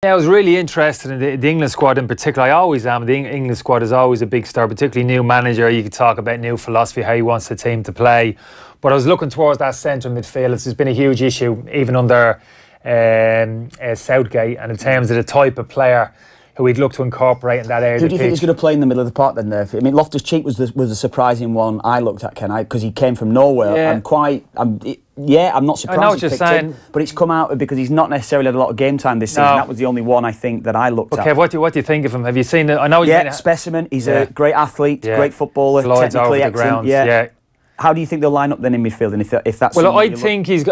Yeah, I was really interested in the England squad in particular. I always am. The England squad is always a big star, particularly new manager. You could talk about new philosophy, how he wants the team to play. But I was looking towards that central midfield. It's been a huge issue, even under Southgate, and in terms of the type of player who we'd look to incorporate in that area. Who do you think is going to play in the middle of the park then? There, I mean, Loftus-Cheek was a surprising one I looked at, Ken, because he came from nowhere. Yeah. I'm not surprised. I know what you're saying, but it's come out because he's not necessarily had a lot of game time this season. No. That was the only one I think that I looked at. Okay, what do you think of him? Have you seen it? I know. Yeah, specimen. He's a great athlete, great footballer, technically excellent. Yeah. How do you think they'll line up then in midfield? And if that's I think he's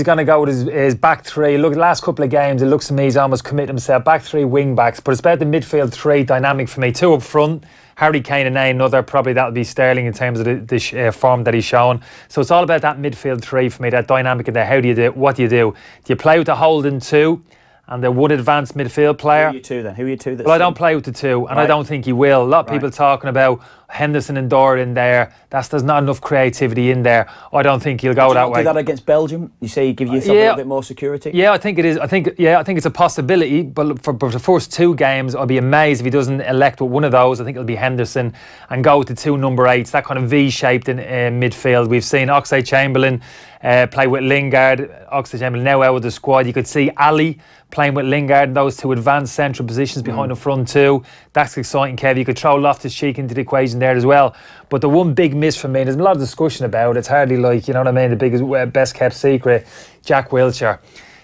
going to go with his back three. Look, the last couple of games, it looks to me he's almost committed himself. Back three, wing backs, but it's about the midfield three dynamic for me. Two up front, Harry Kane and another. Probably that'll be Sterling in terms of the form that he's shown. So it's all about that midfield three for me. That dynamic in there. How do you do it? What do you do? Do you play with the holding two and the one advanced midfield player? Who are you two then? Who are you two? Well, I don't play with the two, and I don't think he will. A lot of people talking about Henderson and Dora in there. There's not enough creativity in there. I don't think he'll go that way. Do that against Belgium? You say you give yourself a little bit more security? Yeah, I think it is. I think it's a possibility. But for the first two games, I'll be amazed if he doesn't elect with one of those. I think it'll be Henderson and go with the two number 8s. That kind of V-shaped in midfield. We've seen Oxlade-Chamberlain play with Lingard. Oxlade-Chamberlain now out of the squad. You could see Ali playing with Lingard in those two advanced central positions behind the front two. That's exciting, Kev. You could throw Loftus-Cheek into the equation there as well. But the one big miss for me, there's a lot of discussion about it. It's hardly like, you know what I mean, the biggest, best kept secret, Jack Wilshere.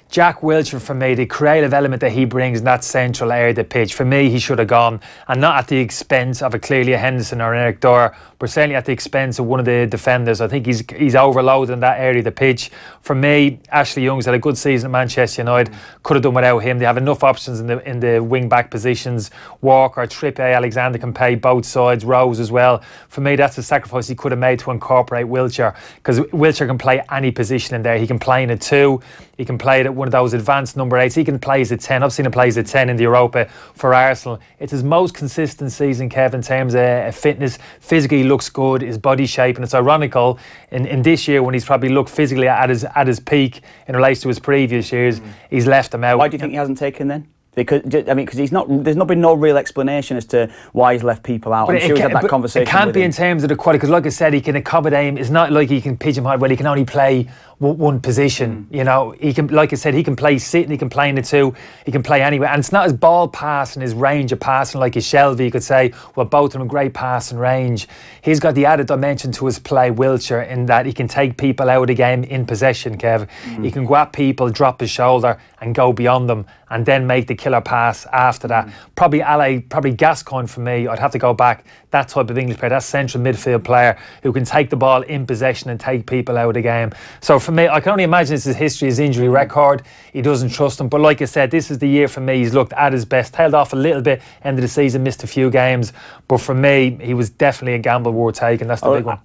Jack Wilshere, for me, the creative element that he brings in that central area of the pitch, for me, he should have gone, and not at the expense of clearly a Henderson or an Eric Dora, but certainly at the expense of one of the defenders. I think he's overloaded in that area of the pitch. For me, Ashley Young's had a good season at Manchester United. Could have done without him. They have enough options in the wing back positions. Walker, Trippier, Alexander can play both sides. Rose as well. For me, that's a sacrifice he could have made to incorporate Wilshere, because Wilshere can play any position in there. He can play in a 2. He can play it at one of those advanced number 8s. He can play as a 10. I've seen him play as a 10 in the Europa for Arsenal. It's his most consistent season, Kev, in terms of fitness. Physically, he looks good. His body shape, and it's ironical in this year when he's probably looked physically at his peak in relation to his previous years, he's left him out. Why do you think he hasn't taken then? Because he's not. There's not been no real explanation as to why he's left people out. I'm sure he's had that conversation. It can't be in terms of the quality, because, like I said, he can accommodate him. It's not like he can pigeonhole. Well, he can only play one position. You know, he can. Like I said, he can play sitting. He can play in the 2. He can play anywhere. And it's not his ball passing, his range of passing like his Shelvey. You could say, well, both of them great passing range. He's got the added dimension to his play, Wilshere, in that he can take people out of the game in possession. Kev, he can go at people, drop his shoulder, and go beyond them, and then make the killer pass after that. Probably Gascoigne for me. I'd have to go back. That type of English player, that central midfield player who can take the ball in possession and take people out of the game. So for me, I can only imagine it's his history, his injury record. He doesn't trust him. But like I said, this is the year for me. He's looked at his best. Tailed off a little bit end of the season, missed a few games. But for me, he was definitely a gamble worth taking. That's the big one.